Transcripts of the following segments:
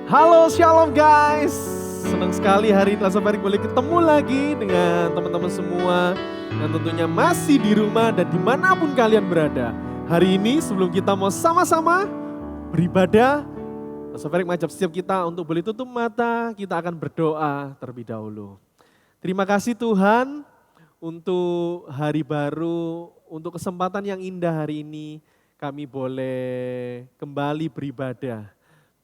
Halo Shalom guys, senang sekali hari ini Langsung boleh ketemu lagi dengan teman-teman semua yang tentunya masih di rumah dan dimanapun kalian berada. Hari ini sebelum kita mau sama-sama beribadah, Langsung mengajak setiap kita untuk boleh tutup mata, kita akan berdoa terlebih dahulu. Terima kasih Tuhan untuk hari baru, untuk kesempatan yang indah hari ini kami boleh kembali beribadah.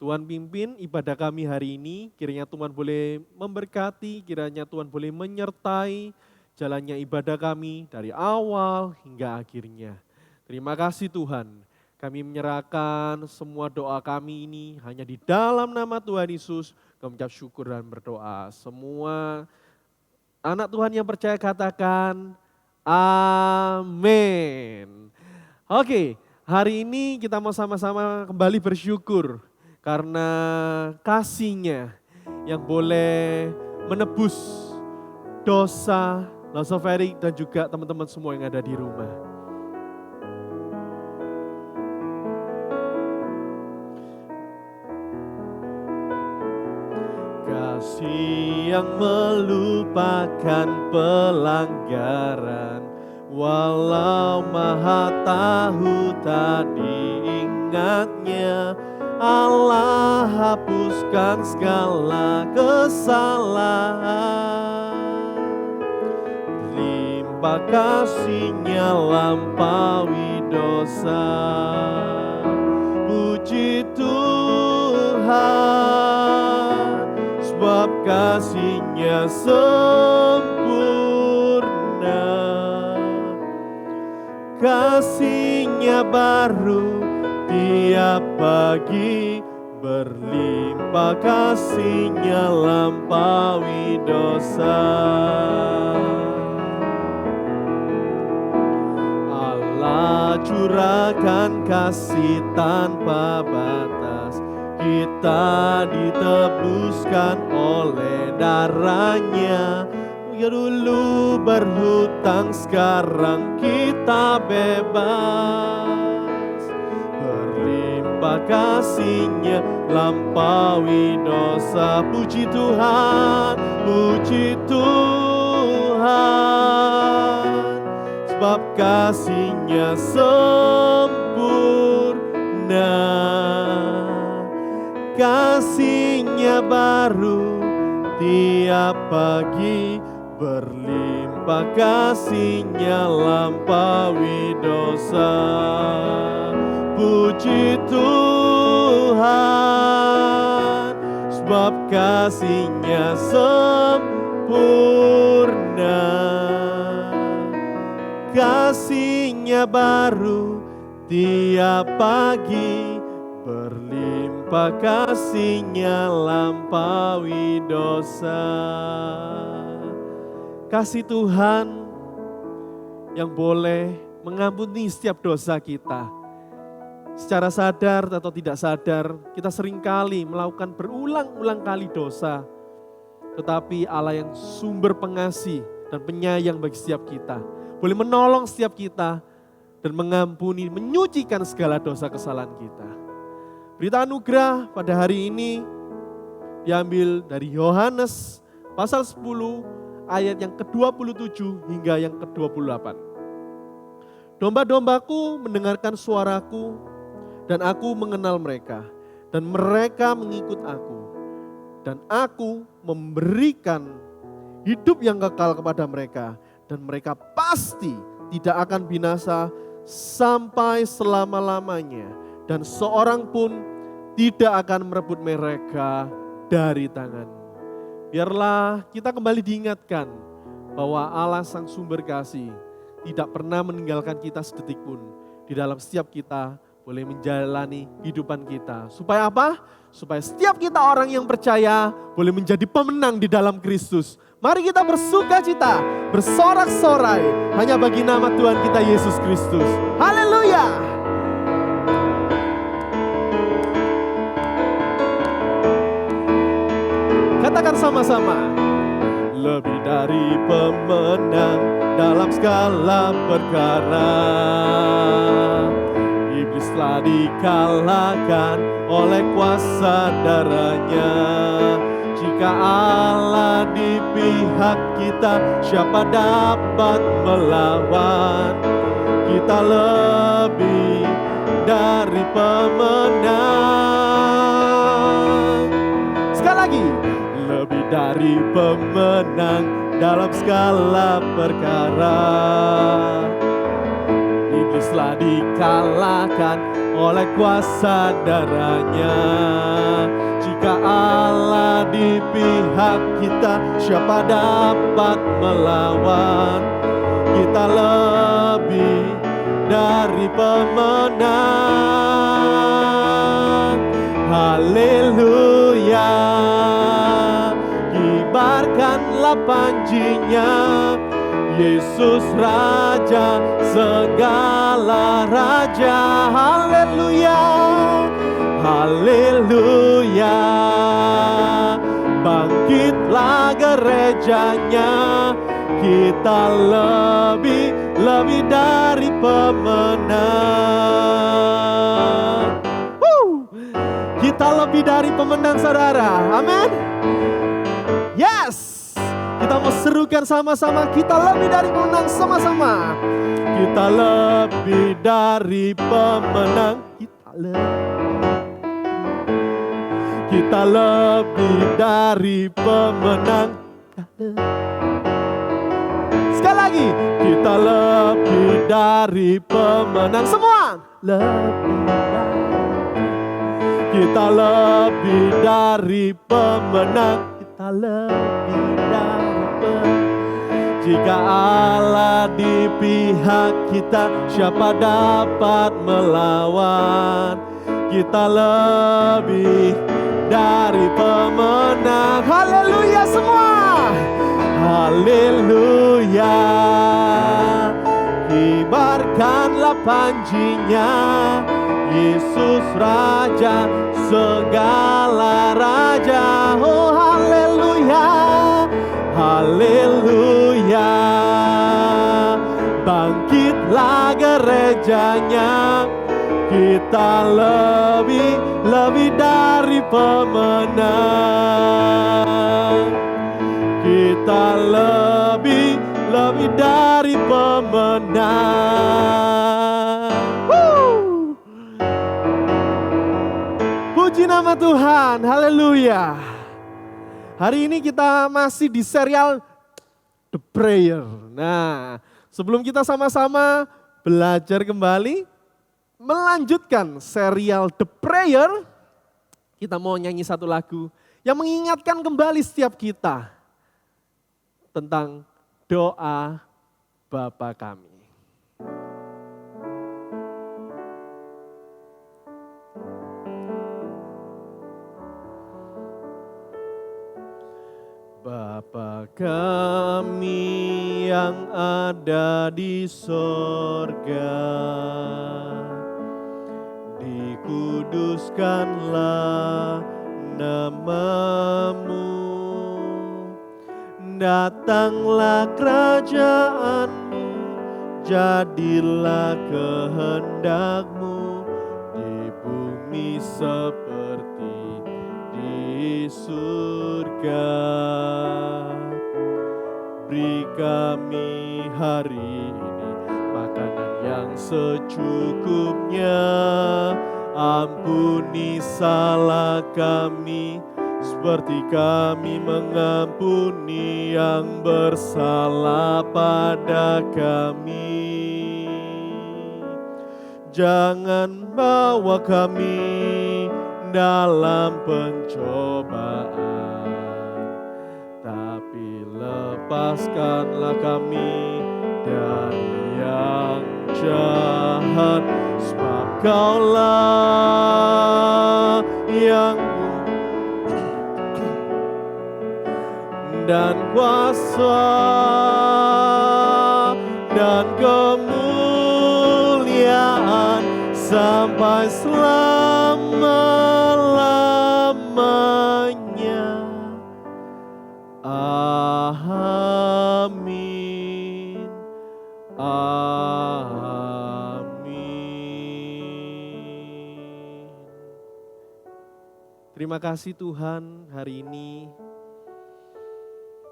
Tuhan pimpin ibadah kami hari ini, kiranya Tuhan boleh memberkati, kiranya Tuhan boleh menyertai jalannya ibadah kami dari awal hingga akhirnya. Terima kasih Tuhan, kami menyerahkan semua doa kami ini hanya di dalam nama Tuhan Yesus, kami mengucap syukur dan berdoa. Semua anak Tuhan yang percaya katakan, amin. Oke, hari ini kita mau sama-sama kembali bersyukur. Karena kasih-Nya yang boleh menebus dosa Lasoveri dan juga teman-teman semua yang ada di rumah. Kasih yang melupakan pelanggaran, walau Maha Tahu tak diingatnya. Allah hapuskan segala kesalahan, limpah kasih-Nya lampaui dosa. Puji Tuhan, sebab kasih-Nya sempurna. Kasih-Nya baru tiap pagi, berlimpah kasih-Nya lampaui dosa. Allah curahkan kasih tanpa batas, kita ditebuskan oleh darah-Nya. Ya dulu berhutang, sekarang kita bebas. Berlimpah kasih-Nya lampaui dosa. Puji Tuhan, puji Tuhan, sebab kasih-Nya sempurna. Kasih-Nya baru tiap pagi, berlimpah kasih-Nya lampaui dosa. Puji Tuhan, sebab kasih-Nya sempurna. Kasih-Nya baru tiap pagi, berlimpah kasih-Nya lampaui dosa. Kasih Tuhan yang boleh mengampuni setiap dosa kita. Secara sadar atau tidak sadar, kita seringkali melakukan berulang-ulang kali dosa. Tetapi Allah yang sumber pengasih dan penyayang bagi setiap kita, boleh menolong setiap kita dan mengampuni, menyucikan segala dosa kesalahan kita. Berita anugerah pada hari ini diambil dari Yohanes pasal 10 ayat yang ke-27 hingga yang ke-28. Domba-dombaku mendengarkan suaraku, dan aku mengenal mereka, dan mereka mengikut aku. Dan aku memberikan hidup yang kekal kepada mereka, dan mereka pasti tidak akan binasa sampai selama-lamanya. Dan seorang pun tidak akan merebut mereka dari tanganmu. Biarlah kita kembali diingatkan bahwa Allah Sang Sumber Kasih tidak pernah meninggalkan kita sedetik pun. Di dalam setiap kita boleh menjalani kehidupan kita. Supaya apa? Supaya setiap kita orang yang percaya boleh menjadi pemenang di dalam Kristus. Mari kita bersuka cita, bersorak-sorai hanya bagi nama Tuhan kita Yesus Kristus. Haleluya! Katakan sama-sama. Lebih dari pemenang dalam segala perkara. Iblis telah dikalahkan oleh kuasa darahnya. Jika Allah di pihak kita, siapa dapat melawan? Kita lebih dari pemenang. Sekali lagi, lebih dari pemenang dalam segala perkara. Iblis telah dikalahkan oleh kuasa darahnya. Jika Allah di pihak kita, siapa dapat melawan? Kita lebih dari pemenang. Haleluya. Kibarkanlah panjinya, Yesus Raja segala raja. Haleluya, haleluya. Bangkitlah gerejanya, kita lebih dari pemenang. Kita lebih dari pemenang, saudara. Amin. Yes. Kita mau serukan sama-sama, kita lebih dari pemenang sama-sama. Kita lebih dari pemenang. Kita lebih dari pemenang. Sekali lagi, kita lebih dari pemenang semua. Kita lebih dari pemenang. Kita lebih dari pemenang. Jika Allah di pihak kita, siapa dapat melawan? Kita lebih dari pemenang. Haleluya semua. Haleluya. Kibarkanlah panjinya, Yesus Raja segala raja. Oh haleluya, haleluya. Bangkitlah gerejanya, kita lebih dari pemenang. Kita lebih dari pemenang. Puji nama Tuhan, haleluya. Hari ini kita masih di serial The Prayer. Nah, sebelum kita sama-sama belajar kembali, melanjutkan serial The Prayer, kita mau nyanyi satu lagu yang mengingatkan kembali setiap kita tentang doa Bapa kami. Bapa kami yang ada di sorga, dikuduskanlah namamu, datanglah kerajaanmu, jadilah kehendakmu di bumi seperti di surga. Beri kami hari ini makanan yang secukupnya, ampuni salah kami seperti kami mengampuni yang bersalah pada kami. Jangan bawa kami dalam pencobaan, tapi lepaskanlah kami dari yang jahat. Sebab Kaulah yang dan kuasa dan kemuliaan sampai selama-lamanya. Amin. Amin. Terima kasih Tuhan, hari ini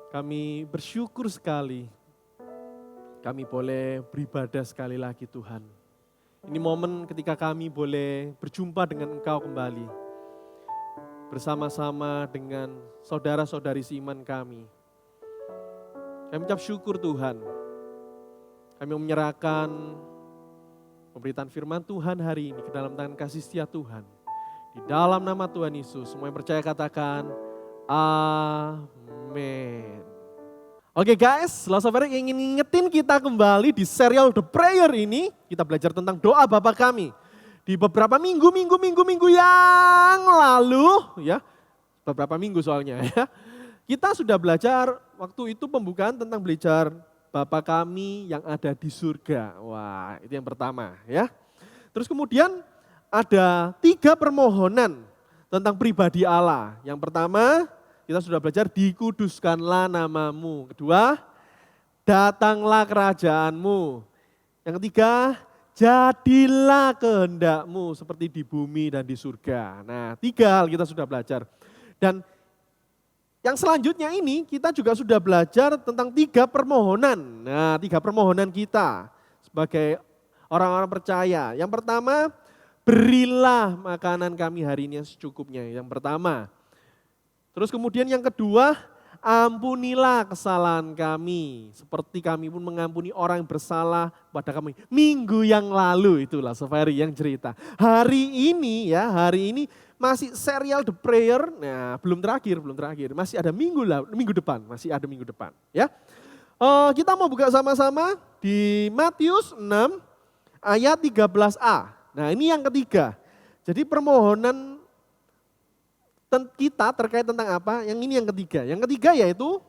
kami bersyukur sekali. Kami boleh beribadah sekali lagi Tuhan. Ini momen ketika kami boleh berjumpa dengan Engkau kembali. Bersama-sama dengan saudara-saudari seiman kami. Kami ucap syukur Tuhan. Kami menyerahkan pemberitaan firman Tuhan hari ini ke dalam tangan kasih setia Tuhan. Di dalam nama Tuhan Yesus, semua yang percaya katakan, amin. Oke guys, Last of Eric ingin ngingetin kita kembali di serial The Prayer ini. Kita belajar tentang doa Bapa kami. Di beberapa minggu yang lalu, ya, beberapa minggu soalnya ya. Kita sudah belajar, waktu itu pembukaan tentang belajar Bapa kami yang ada di surga. Wah, itu yang pertama ya. Terus kemudian ada 3 permohonan tentang pribadi Allah. Yang pertama, kita sudah belajar dikuduskanlah namamu. Kedua, datanglah kerajaanmu. Yang ketiga, jadilah kehendakmu seperti di bumi dan di surga. Nah, 3 hal kita sudah belajar. Dan yang selanjutnya ini kita juga sudah belajar tentang 3 permohonan. Nah, 3 permohonan kita sebagai orang-orang percaya. Yang pertama, berilah makanan kami hari ini yang secukupnya, yang pertama. Terus kemudian yang kedua, ampunilah kesalahan kami. Seperti kami pun mengampuni orang yang bersalah pada kami. Minggu yang lalu itulah Safari yang cerita. Hari ini masih serial The Prayer, nah belum terakhir. Masih ada minggu depan. Ya. Kita mau buka sama-sama di Matius 6 ayat 13a. Nah ini yang ketiga, jadi permohonan kita terkait tentang apa, yang ini yang ketiga. Yang ketiga yaitu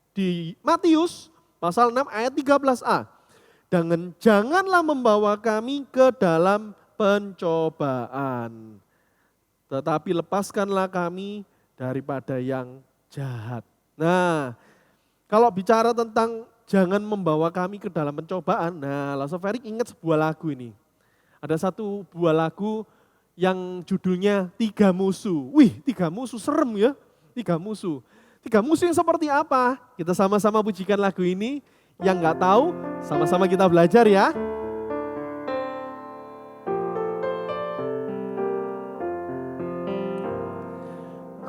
di Matius pasal 6 ayat 13a. Janganlah membawa kami ke dalam pencobaan, tetapi lepaskanlah kami daripada yang jahat. Nah kalau bicara tentang jangan membawa kami ke dalam pencobaan, nah Last of Eric ingat sebuah lagu ini. Ada satu buah lagu yang judulnya 3 Musuh. Wih, 3 musuh serem ya, 3 musuh. 3 musuh yang seperti apa? Kita sama-sama pujikan lagu ini. Yang nggak tahu, sama-sama kita belajar ya.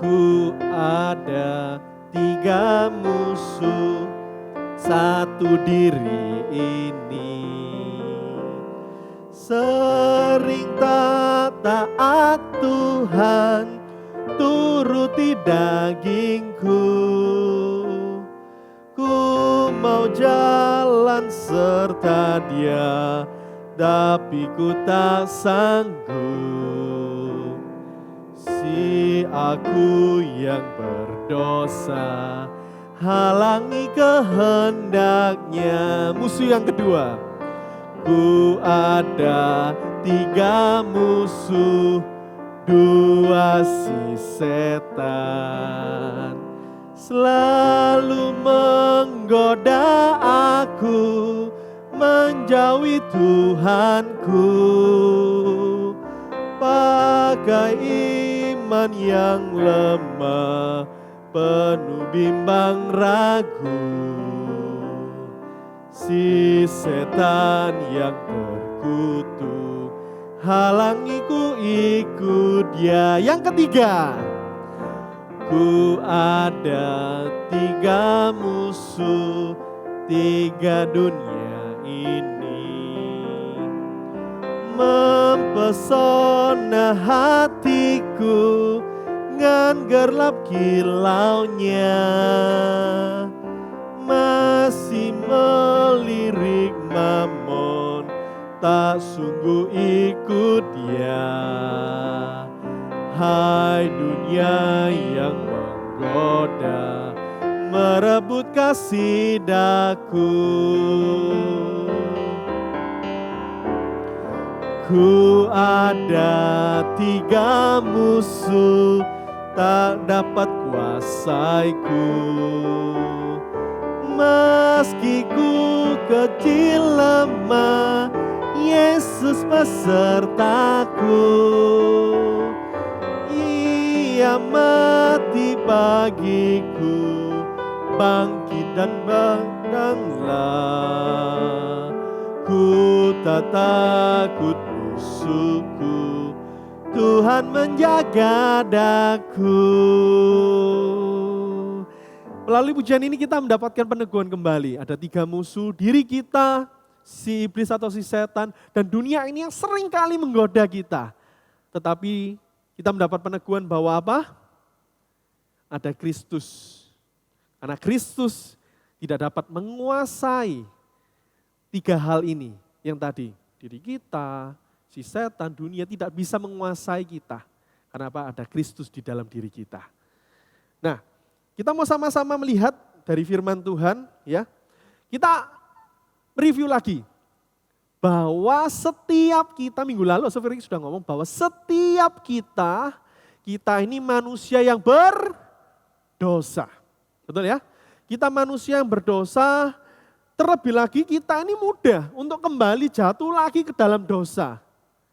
Ku ada 3 musuh, satu diri ini. Sering tak taat Tuhan, turuti dagingku. Ku mau jalan serta Dia, tapi ku tak sanggup. Si aku yang berdosa, halangi kehendaknya. Musuh yang kedua. Ku ada 3 musuh, 2 si setan. Selalu menggoda aku, menjauhi Tuhanku. Pakai iman yang lemah, penuh bimbang ragu. Si setan yang terkutuk, halangiku ikut dia. Yang ketiga, ku ada 3 musuh, 3 dunia ini. Mempesona hatiku, ngan gelap kilaunya. Masih melirik mamon, tak sungguh ikut dia. Hai dunia yang menggoda, merebut kasih daku. Ku ada 3 musuh, tak dapat kuasaiku. Meski ku kecil lemah, Yesus besertaku. kiamat bagiku, bangkit dan bangkitlah. Ku tak takut musuhku, Tuhan menjaga daku. Melalui pujian ini kita mendapatkan peneguhan kembali. Ada 3 musuh, diri kita, si iblis atau si setan, dan dunia ini yang sering kali menggoda kita. Tetapi kita mendapat peneguhan bahwa apa? Ada Kristus. Karena Kristus tidak dapat menguasai 3 hal ini. Yang tadi, diri kita, si setan, dunia tidak bisa menguasai kita. Karena apa? Ada Kristus di dalam diri kita. Nah, kita mau sama-sama melihat dari firman Tuhan, ya. Kita review lagi bahwa setiap kita, minggu lalu Sofirik sudah ngomong bahwa setiap kita ini manusia yang berdosa. Betul ya? Kita manusia yang berdosa, terlebih lagi kita ini mudah untuk kembali jatuh lagi ke dalam dosa.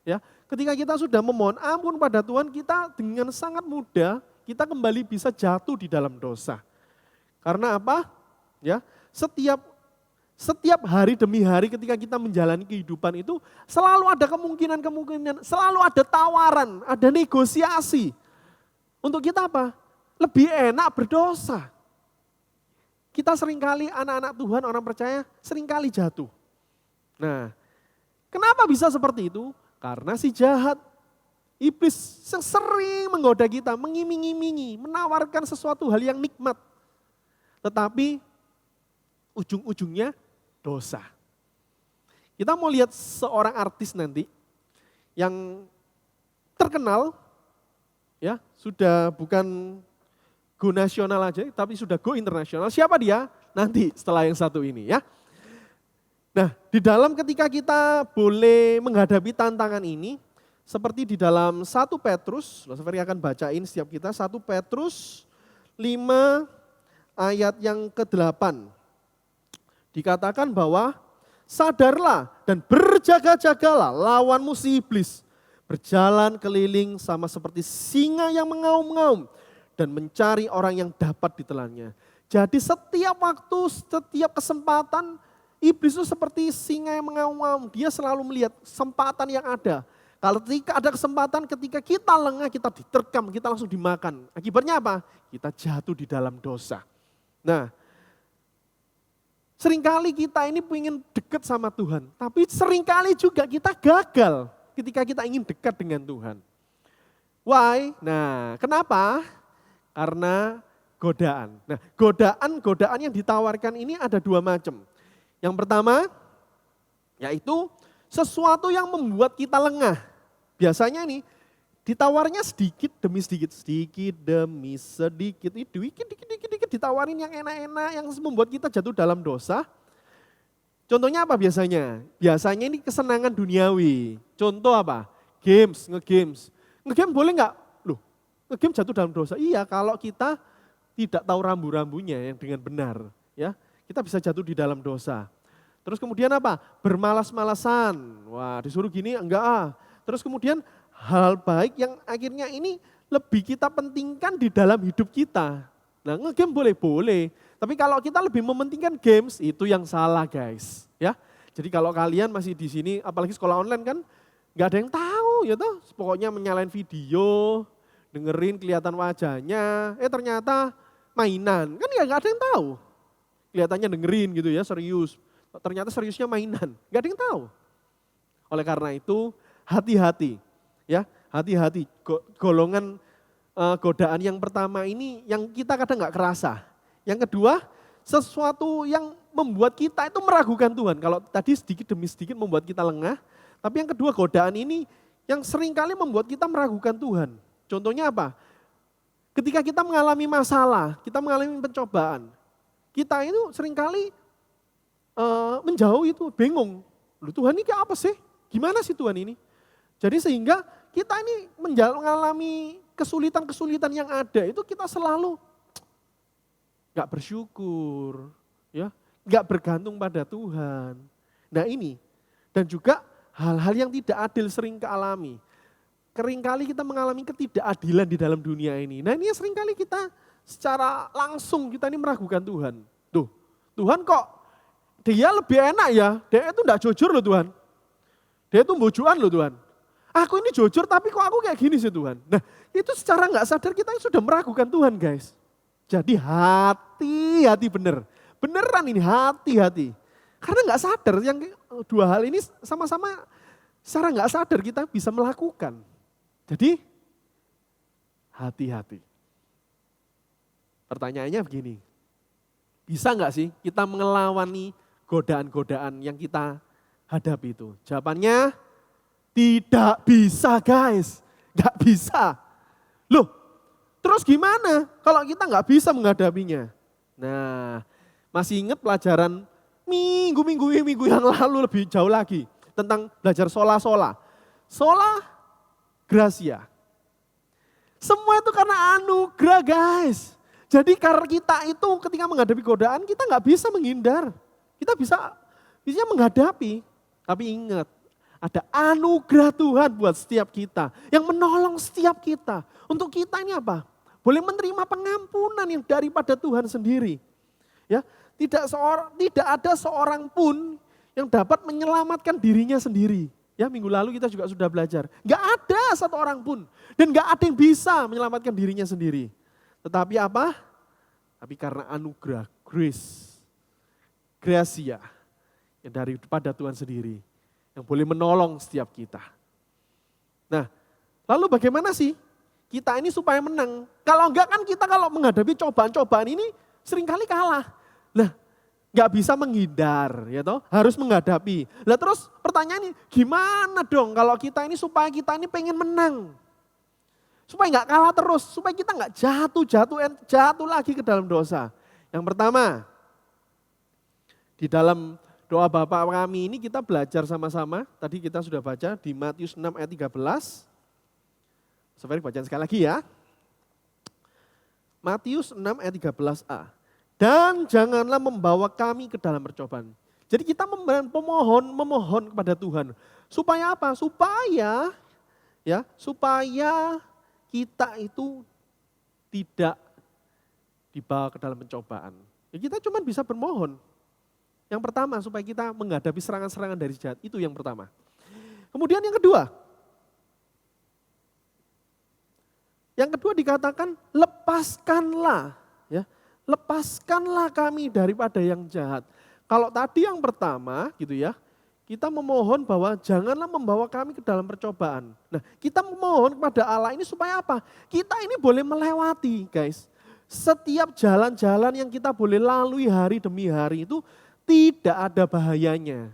Ya, ketika kita sudah memohon ampun pada Tuhan, kita dengan sangat mudah kita kembali bisa jatuh di dalam dosa. Karena apa? Ya, setiap hari demi hari ketika kita menjalani kehidupan itu selalu ada kemungkinan, selalu ada tawaran, ada negosiasi. Untuk kita apa? Lebih enak berdosa. Kita seringkali anak-anak Tuhan, orang percaya seringkali jatuh. Nah, kenapa bisa seperti itu? Karena si jahat, iblis sering menggoda kita, mengiming-imingi, menawarkan sesuatu hal yang nikmat. Tetapi ujung-ujungnya dosa. Kita mau lihat seorang artis nanti yang terkenal, ya sudah bukan go nasional aja, tapi sudah go internasional. Siapa dia? Nanti setelah yang satu ini ya. Nah, di dalam ketika kita boleh menghadapi tantangan ini, seperti di dalam 1 Petrus, Ferry akan bacain setiap kita, 1 Petrus 5 ayat yang ke-8. Dikatakan bahwa sadarlah dan berjaga-jagalah lawanmu si iblis. Berjalan keliling sama seperti singa yang mengaum-ngaum dan mencari orang yang dapat ditelannya. Jadi setiap waktu, setiap kesempatan, iblis itu seperti singa yang mengaum-ngaum. Dia selalu melihat kesempatan yang ada. Kalau ketika ada kesempatan, ketika kita lengah, kita diterkam, kita langsung dimakan. Akibatnya apa? Kita jatuh di dalam dosa. Nah, seringkali kita ini ingin dekat sama Tuhan. Tapi seringkali juga kita gagal ketika kita ingin dekat dengan Tuhan. Why? Nah, kenapa? Karena godaan. Nah, godaan yang ditawarkan ini ada 2 macam. Yang pertama, yaitu sesuatu yang membuat kita lengah. Biasanya nih, ditawarnya sedikit demi sedikit, dikit ditawarin yang enak-enak, yang membuat kita jatuh dalam dosa. Contohnya apa biasanya? Biasanya ini kesenangan duniawi. Contoh apa? Nge-games. Nge-game boleh nggak? Loh, nge-game jatuh dalam dosa. Iya, kalau kita tidak tahu rambu-rambunya yang dengan benar. Ya, kita bisa jatuh di dalam dosa. Terus kemudian apa? Bermalas-malasan. Wah, disuruh gini, enggak ah. Terus kemudian hal baik yang akhirnya ini lebih kita pentingkan di dalam hidup kita. Nah, nge-game boleh. Tapi kalau kita lebih mementingkan games, itu yang salah guys. Ya, jadi kalau kalian masih di sini, apalagi sekolah online kan, nggak ada yang tahu ya toh. Pokoknya menyalain video, dengerin kelihatan wajahnya, ternyata mainan. Kan ya nggak ada yang tahu. Kelihatannya dengerin gitu ya, serius. Ternyata seriusnya mainan, nggak ada yang tahu. Oleh karena itu, hati-hati, ya, hati-hati. Golongan godaan yang pertama ini yang kita kadang nggak kerasa. Yang kedua, sesuatu yang membuat kita itu meragukan Tuhan. Kalau tadi sedikit demi sedikit membuat kita lengah, tapi yang kedua godaan ini yang seringkali membuat kita meragukan Tuhan. Contohnya apa? Ketika kita mengalami masalah, kita mengalami pencobaan, kita itu seringkali menjauh itu, bingung. Loh, Tuhan ini kayak apa sih? Gimana sih Tuhan ini? Jadi sehingga kita ini mengalami kesulitan-kesulitan yang ada, itu kita selalu gak bersyukur, ya, gak bergantung pada Tuhan. Nah ini, dan juga hal-hal yang tidak adil sering kealami. seringkali kita mengalami ketidakadilan di dalam dunia ini. Nah ini seringkali kita secara langsung kita ini meragukan Tuhan. Tuh, Tuhan kok dia lebih enak ya, dia itu enggak jujur loh Tuhan. Dia itu bojoan loh Tuhan. Aku ini jujur tapi kok aku kayak gini sih Tuhan. Nah itu secara enggak sadar kita sudah meragukan Tuhan guys. Jadi hati-hati bener. Beneran ini hati-hati. Karena enggak sadar yang dua hal ini sama-sama secara enggak sadar kita bisa melakukan. Jadi hati-hati. Pertanyaannya begini, bisa enggak sih kita mengelawani godaan-godaan yang kita hadapi itu? Jawabannya tidak bisa guys, enggak bisa. Loh, terus gimana kalau kita enggak bisa menghadapinya? Nah, masih ingat pelajaran minggu yang lalu lebih jauh lagi tentang belajar sola. Sola gracia. Semua itu karena anugerah guys. Jadi karena kita itu ketika menghadapi godaan kita nggak bisa menghindar. Kita bisa menghadapi. Tapi ingat ada anugerah Tuhan buat setiap kita. Yang menolong setiap kita. Untuk kita ini apa? Boleh menerima pengampunan yang daripada Tuhan sendiri. Ya, tidak ada seorang pun yang dapat menyelamatkan dirinya sendiri. Ya, minggu lalu kita juga sudah belajar. Enggak ada satu orang pun dan enggak ada yang bisa menyelamatkan dirinya sendiri. Tetapi apa? Tapi karena anugerah, gracia yang daripada Tuhan sendiri yang boleh menolong setiap kita. Nah, lalu bagaimana sih kita ini supaya menang? Kalau enggak kan kita kalau menghadapi cobaan-cobaan ini seringkali kalah. Nah, nggak bisa menghindar, ya toh, harus menghadapi. Lah terus pertanyaannya, gimana dong kalau kita ini supaya kita ini pengen menang? Supaya nggak kalah terus, supaya kita nggak jatuh lagi ke dalam dosa. Yang pertama, di dalam doa Bapa kami ini kita belajar sama-sama. Tadi kita sudah baca di Matius 6 ayat 13. Saudara bacaan sekali lagi ya. Matius 6 ayat 13a. Dan janganlah membawa kami ke dalam percobaan. Jadi kita memohon kepada Tuhan. Supaya apa? Supaya kita itu tidak dibawa ke dalam pencobaan. Ya kita cuma bisa bermohon. Yang pertama supaya kita menghadapi serangan-serangan dari jahat. Itu yang pertama. Kemudian yang kedua. Yang kedua dikatakan lepaskanlah. Ya, lepaskanlah kami daripada yang jahat. Kalau tadi yang pertama gitu ya. Kita memohon bahwa janganlah membawa kami ke dalam percobaan. Nah, kita memohon kepada Allah ini supaya apa? Kita ini boleh melewati, guys. Setiap jalan-jalan yang kita boleh lalui hari demi hari itu tidak ada bahayanya.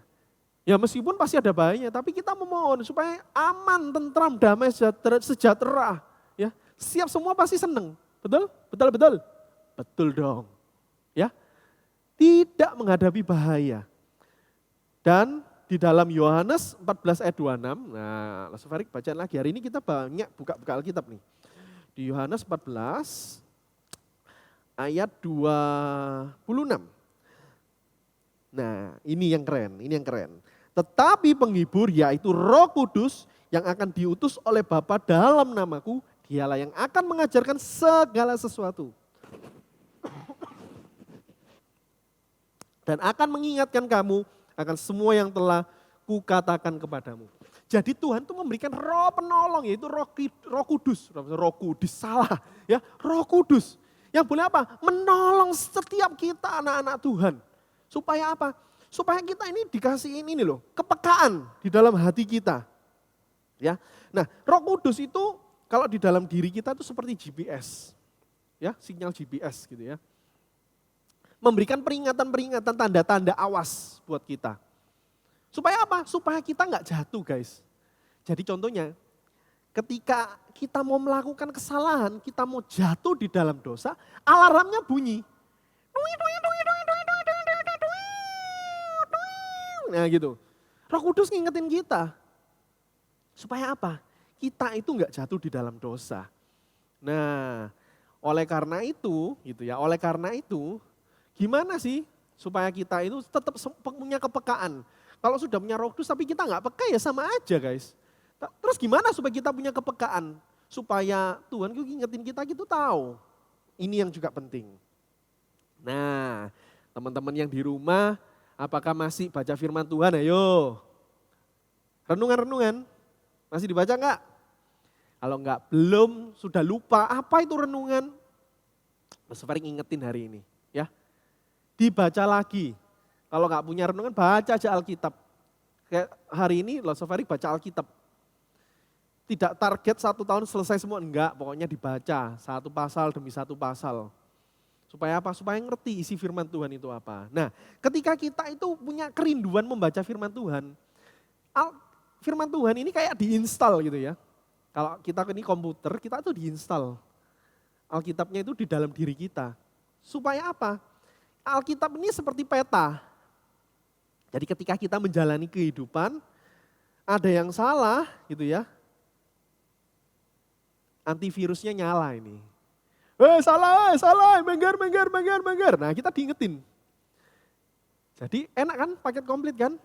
Ya meskipun pasti ada bahayanya, tapi kita memohon supaya aman, tentram, damai, sejahtera. Ya, siap semua pasti senang. Betul? Betul. Betul dong. Ya. Tidak menghadapi bahaya. Dan di dalam Yohanes 14 ayat 26, nah langsung Farid bacaan lagi. Hari ini kita banyak buka Alkitab nih. Di Yohanes 14 ayat 26. Nah ini yang keren. Tetapi penghibur yaitu Roh Kudus yang akan diutus oleh Bapa dalam namaku, dialah yang akan mengajarkan segala sesuatu. Dan akan mengingatkan kamu akan semua yang telah kukatakan kepadamu. Jadi Tuhan itu memberikan roh penolong, yaitu roh kudus. Salah. Ya, roh kudus. Yang boleh apa? Menolong setiap kita anak-anak Tuhan. Supaya apa? Supaya kita ini dikasih ini loh, kepekaan di dalam hati kita. Ya. Nah, roh kudus itu kalau di dalam diri kita itu seperti GPS. Ya, sinyal GPS gitu ya. Memberikan peringatan-peringatan, tanda-tanda awas buat kita. Supaya apa? Supaya kita nggak jatuh guys. Jadi contohnya, ketika kita mau melakukan kesalahan, kita mau jatuh di dalam dosa, alarmnya bunyi. Nah gitu. Roh Kudus ngingetin kita. Supaya apa? Kita itu nggak jatuh di dalam dosa. Nah, oleh karena itu, gimana sih supaya kita itu tetap punya kepekaan? Kalau sudah punya Roh Kudus tapi kita nggak peka ya sama aja guys. Terus gimana supaya kita punya kepekaan? Supaya Tuhan ngingetin kita gitu tahu. Ini yang juga penting. Nah, teman-teman yang di rumah, apakah masih baca firman Tuhan? Ayo. Renungan-renungan, masih dibaca enggak? Kalau enggak, belum, sudah lupa, apa itu renungan? Sering ingetin hari ini, ya. Dibaca lagi. Kalau enggak punya renungan, baca aja Alkitab. Kayak hari ini, Safari baca Alkitab. Tidak target 1 tahun selesai semua, enggak. Pokoknya dibaca, satu pasal demi satu pasal. Supaya apa? Supaya ngerti isi firman Tuhan itu apa. Nah, ketika kita itu punya kerinduan membaca firman Tuhan, firman Tuhan ini kayak diinstal gitu ya. Kalau kita ini komputer, kita tuh diinstal. Alkitabnya itu di dalam diri kita. Supaya apa? Alkitab ini seperti peta. Jadi ketika kita menjalani kehidupan, ada yang salah gitu ya. Antivirusnya nyala ini. Salah, menggar. Nah kita diingetin. Jadi enak kan, paket komplit kan?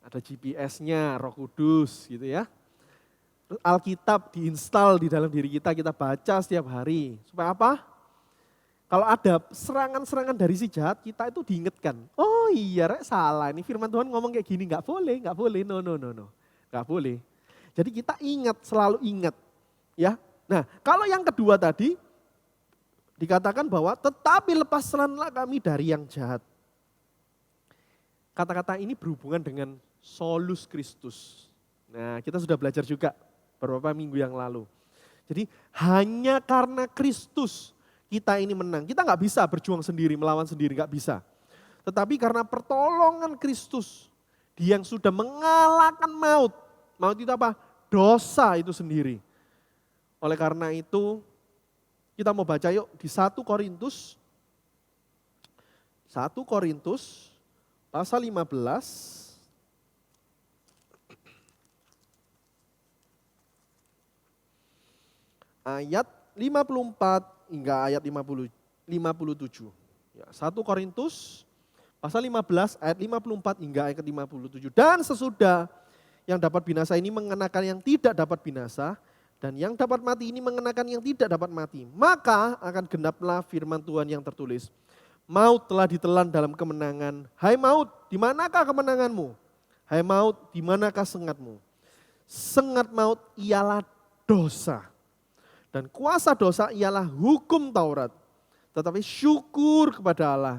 Ada GPS-nya, Roh Kudus gitu ya. Alkitab diinstal di dalam diri kita baca setiap hari. Supaya apa? Kalau ada serangan-serangan dari si jahat, kita itu diingatkan. Oh iya, salah. Ini firman Tuhan ngomong kayak gini, nggak boleh. No. Nggak boleh. Jadi kita ingat, selalu ingat. Ya. Nah, kalau yang kedua tadi, dikatakan bahwa tetapi lepaskanlah kami dari yang jahat. Kata-kata ini berhubungan dengan solus Kristus. Nah, kita sudah belajar juga beberapa minggu yang lalu. Jadi hanya karena Kristus kita ini menang. Kita nggak bisa berjuang sendiri, melawan sendiri, nggak bisa. Tetapi karena pertolongan Kristus, Dia yang sudah mengalahkan maut. Maut itu apa? Dosa itu sendiri. Oleh karena itu, kita mau baca yuk di 1 Korintus pasal 15 ayat 54 hingga ayat 57. Ya, 1 Korintus pasal 15 ayat 54 hingga ayat 57. Dan sesudah yang dapat binasa ini mengenakan yang tidak dapat binasa, dan yang dapat mati ini mengenakan yang tidak dapat mati. Maka akan genaplah firman Tuhan yang tertulis. Maut telah ditelan dalam kemenangan. Hai maut, di manakah kemenanganmu? Hai maut, di manakah sengatmu? Sengat maut ialah dosa. Dan kuasa dosa ialah hukum Taurat. Tetapi syukur kepada Allah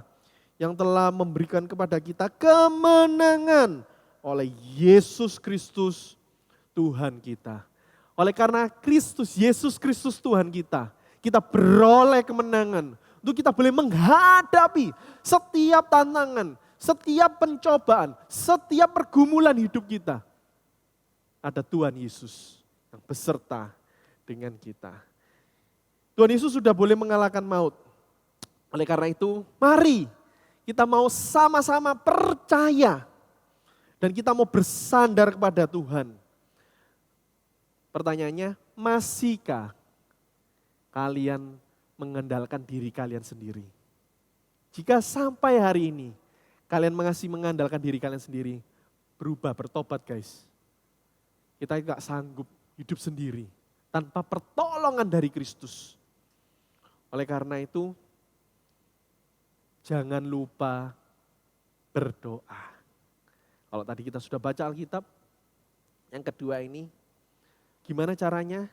yang telah memberikan kepada kita kemenangan oleh Yesus Kristus Tuhan kita. Oleh karena Yesus Kristus Tuhan kita beroleh kemenangan untuk kita boleh menghadapi setiap tantangan, setiap pencobaan, setiap pergumulan hidup kita. Ada Tuhan Yesus yang beserta dengan kita. Tuhan Yesus sudah boleh mengalahkan maut. Oleh karena itu, mari kita mau sama-sama percaya dan kita mau bersandar kepada Tuhan. Pertanyaannya, masihkah kalian mengandalkan diri kalian sendiri? Jika sampai hari ini kalian masih mengandalkan diri kalian sendiri, berubah, bertobat guys. Kita tidak sanggup hidup sendiri tanpa pertolongan dari Kristus. Oleh karena itu, jangan lupa berdoa. Kalau tadi kita sudah baca Alkitab, yang kedua ini, gimana caranya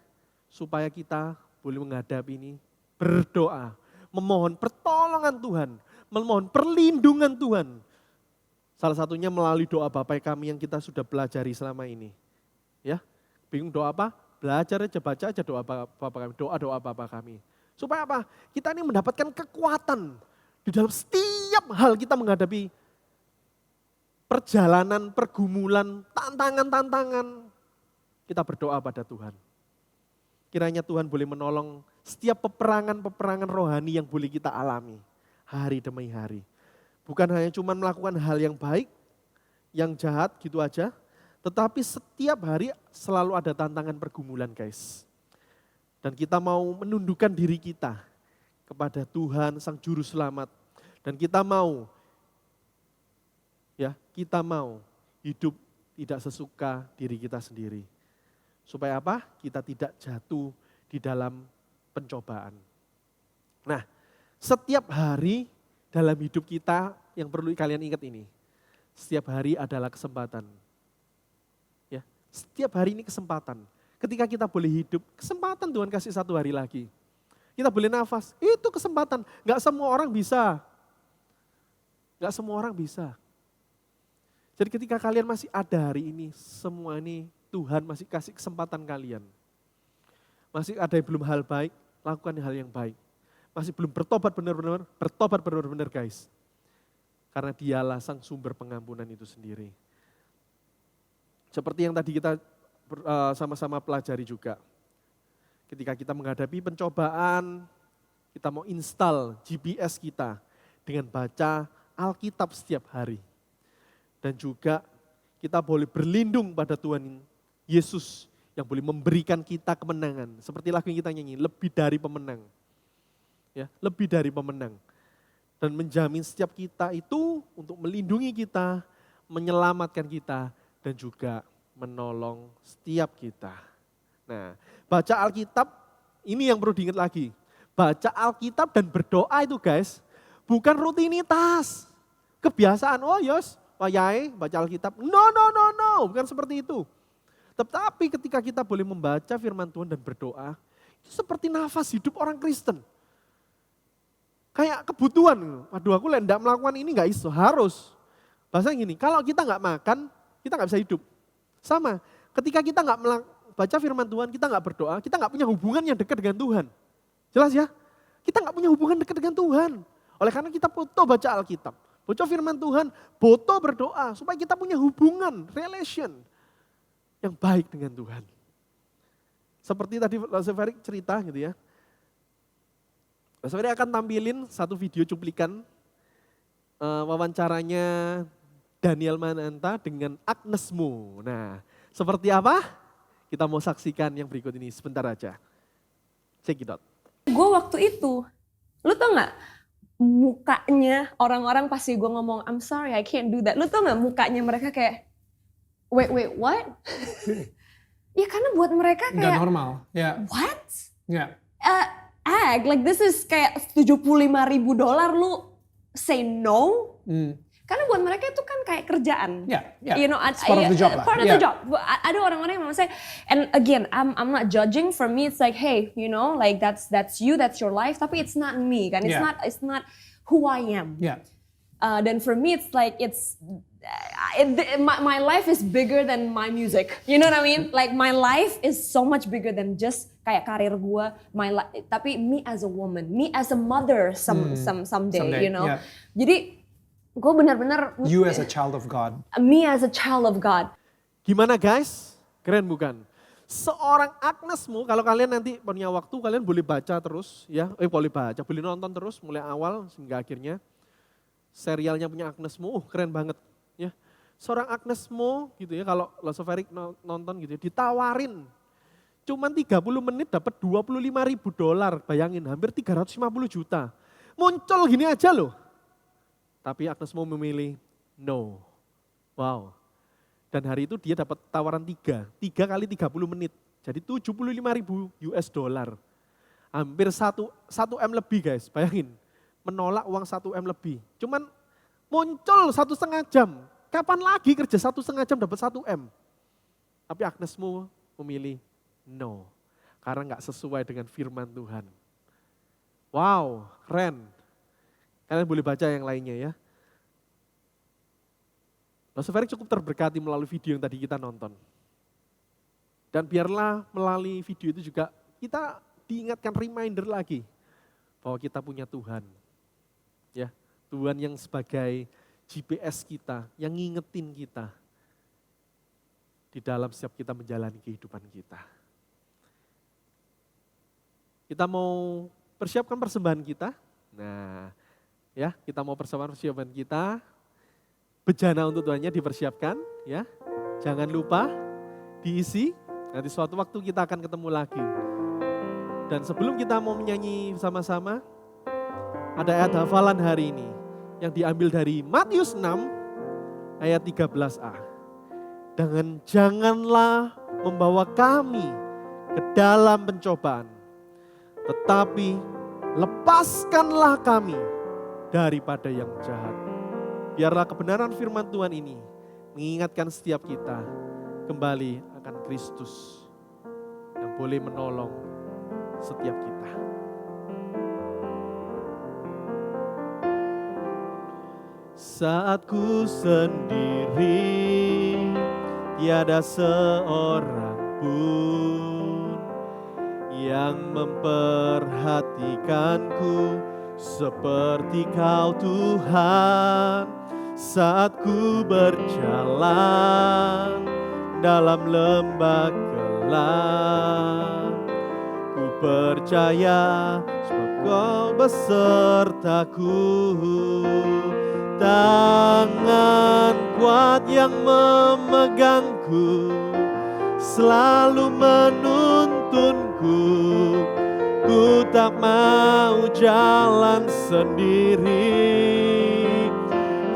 supaya kita boleh menghadapi ini? Berdoa, memohon pertolongan Tuhan, memohon perlindungan Tuhan. Salah satunya melalui doa Bapa kami yang kita sudah pelajari selama ini. Ya, bingung doa apa? Belajar aja, baca aja doa Bapa kami, doa Bapa kami. Supaya apa? Kita ini mendapatkan kekuatan di dalam setiap hal kita menghadapi perjalanan, pergumulan, tantangan-tantangan. Kita berdoa pada Tuhan. Kiranya Tuhan boleh menolong setiap peperangan-peperangan rohani yang boleh kita alami hari demi hari. Bukan hanya cuma melakukan hal yang baik, yang jahat gitu aja, tetapi setiap hari selalu ada tantangan pergumulan guys. Dan kita mau menundukkan diri kita kepada Tuhan Sang Juru Selamat. Dan kita mau hidup tidak sesuka diri kita sendiri. Supaya apa? Kita tidak jatuh di dalam pencobaan. Nah, setiap hari dalam hidup kita yang perlu kalian ingat ini. Setiap hari adalah kesempatan. Ya, setiap hari ini kesempatan. Ketika kita boleh hidup, kesempatan Tuhan kasih satu hari lagi. Kita boleh nafas, itu kesempatan. Gak semua orang bisa. Gak semua orang bisa. Jadi ketika kalian masih ada hari ini, semua ini Tuhan masih kasih kesempatan kalian. Masih ada yang belum hal baik, lakukan hal yang baik. Masih belum bertobat benar-benar guys. Karena dialah sang sumber pengampunan itu sendiri. Seperti yang tadi kita sama-sama pelajari juga. Ketika kita menghadapi pencobaan, kita mau install GPS kita dengan baca Alkitab setiap hari. Dan juga kita boleh berlindung pada Tuhan Yesus yang boleh memberikan kita kemenangan. Seperti lagu yang kita nyanyi, lebih dari pemenang. Ya, lebih dari pemenang. Dan menjamin setiap kita itu untuk melindungi kita, menyelamatkan kita, dan juga menolong setiap kita. Nah, baca Alkitab ini yang perlu diingat lagi. Baca Alkitab dan berdoa itu guys, bukan rutinitas. Kebiasaan, oh yos, wayai baca Alkitab. No, bukan seperti itu. Tetapi ketika kita boleh membaca firman Tuhan dan berdoa, itu seperti nafas hidup orang Kristen. Kayak kebutuhan, waduh aku tidak melakukan ini gak iso, harus. Bahasanya gini, kalau kita gak makan, kita gak bisa hidup. Sama, ketika kita gak baca firman Tuhan, kita gak berdoa, kita gak punya hubungan yang dekat dengan Tuhan. Jelas ya? Kita gak punya hubungan dekat dengan Tuhan. Oleh karena kita butuh baca Alkitab, butuh firman Tuhan, butuh berdoa, supaya kita punya hubungan, relation yang baik dengan Tuhan. Seperti tadi Pastor Ferry cerita gitu ya. Pastor Ferry akan tampilin satu video cuplikan wawancaranya Daniel Mananta dengan Agnes Mo. Nah, seperti apa? Kita mau saksikan yang berikut ini sebentar aja. Check it out. Gue waktu itu, lu tau gak mukanya orang-orang pasti gue ngomong I'm sorry I can't do that. Lu tau gak mukanya mereka kayak wait what? Ya karena buat mereka kayak nggak normal. Yeah. What? Yeah. Like this is kayak $75,000 lu say no? Karena buat mereka itu kan kayak kerjaan. Yeah. You know, it's part of the job lah. Part of the job. Ada orang-orang yang say, and again, I'm not judging. For me, it's like, hey, you know, like that's you, that's your life. Tapi it's not me, kan? It's not who I am. Yeah. Dan for me, it's like my life is bigger than my music. You know what I mean? Like my life is so much bigger than just kayak karir gue. Tapi me as a woman, me as a mother someday, you know. Yeah. Jadi gue benar-benar you as a child of God. Me as a child of God. Gimana guys? Keren bukan? Seorang Agnes Mo, kalau kalian nanti punya waktu, kalian boleh baca terus ya. Boleh baca, boleh nonton terus mulai awal hingga akhirnya. Serialnya punya Agnes Mo, keren banget ya. Seorang Agnes Mo gitu ya, kalau Pastor Ferry nonton gitu ya, ditawarin. Cuman 30 menit dapat $25,000, bayangin hampir 350 juta. Muncul gini aja loh. Tapi Agnes Mo memilih no. Wow. Dan hari itu dia dapat tawaran 3 kali 30 menit. Jadi $75,000. Hampir 1 M lebih guys, bayangin. Menolak uang 1 M lebih. Cuman muncul 1,5 jam. Kapan lagi kerja 1,5 jam dapat 1 M? Tapi Agnes Mo memilih no. Karena gak sesuai dengan firman Tuhan. Wow, keren. Kalian boleh baca yang lainnya ya. Pastor Ferry cukup terberkati melalui video yang tadi kita nonton. Dan biarlah melalui video itu juga kita diingatkan reminder lagi bahwa kita punya Tuhan. Ya, Tuhan yang sebagai GPS kita, yang ngingetin kita di dalam setiap kita menjalani kehidupan kita. Kita mau persiapkan persembahan kita. Nah, ya, kita mau persiapan kita. Bejana untuk Tuhannya dipersiapkan, ya. Jangan lupa diisi. Nanti suatu waktu kita akan ketemu lagi. Dan sebelum kita mau menyanyi sama-sama, ada ayat hafalan hari ini yang diambil dari Matius 6 ayat 13a. Dan janganlah membawa kami ke dalam pencobaan. Tetapi lepaskanlah kami daripada yang jahat. Biarlah kebenaran firman Tuhan ini mengingatkan setiap kita kembali akan Kristus yang boleh menolong setiap kita. Saat ku sendiri, tiada seorang pun yang memperhatikanku seperti Kau Tuhan. Saat ku berjalan dalam lembah gelap, ku percaya sebab Kau besertaku. Tangan kuat yang memegangku selalu menuntunku. Ku tak mau jalan sendiri.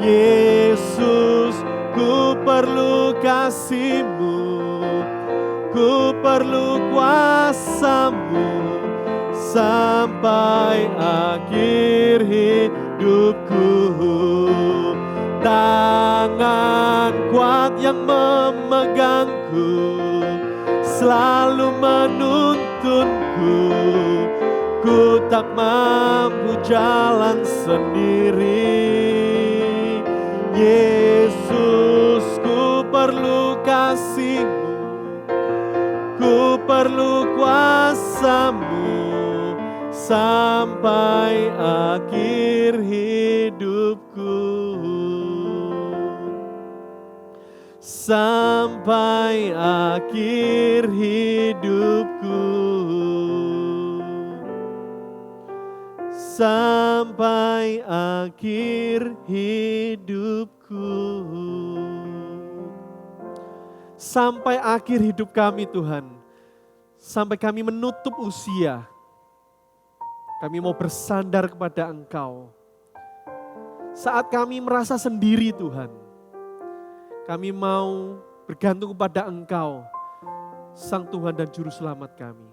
Yesus, ku perlu kasih-Mu, ku perlu kuasa-Mu sampai akhir hidupku. Tangan kuat yang memegangku selalu menuntunku. Ku tak mampu jalan sendiri. Yesus, ku perlu kasih-Mu, ku perlu kuasa-Mu sampai akhir hidupku. Sampai akhir hidupku. Sampai akhir hidupku. Sampai akhir hidup kami Tuhan. Sampai kami menutup usia. Kami mau bersandar kepada Engkau. Saat kami merasa sendiri Tuhan, kami mau bergantung kepada Engkau, Sang Tuhan dan Juru Selamat kami.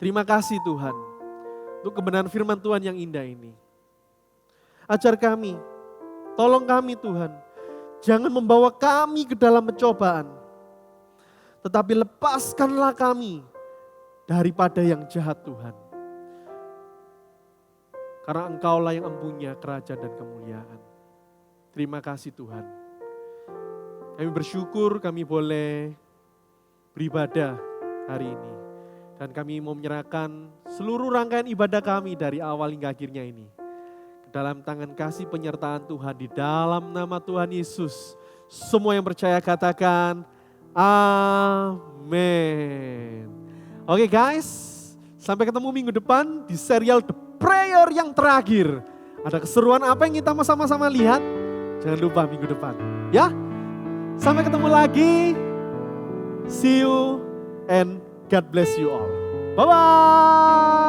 Terima kasih Tuhan, untuk kebenaran firman Tuhan yang indah ini. Ajar kami, tolong kami Tuhan, jangan membawa kami ke dalam pencobaan, tetapi lepaskanlah kami daripada yang jahat Tuhan. Karena Engkaulah yang empunya kerajaan dan kemuliaan. Terima kasih Tuhan. Kami bersyukur kami boleh beribadah hari ini. Dan kami mau menyerahkan seluruh rangkaian ibadah kami dari awal hingga akhirnya ini ke dalam tangan kasih penyertaan Tuhan di dalam nama Tuhan Yesus. Semua yang percaya katakan amin. Oke guys, sampai ketemu minggu depan di serial The Prayer yang terakhir. Ada keseruan apa yang kita mau sama-sama lihat? Jangan lupa minggu depan. Ya, sampai ketemu lagi. See you and God bless you all. Bye-bye.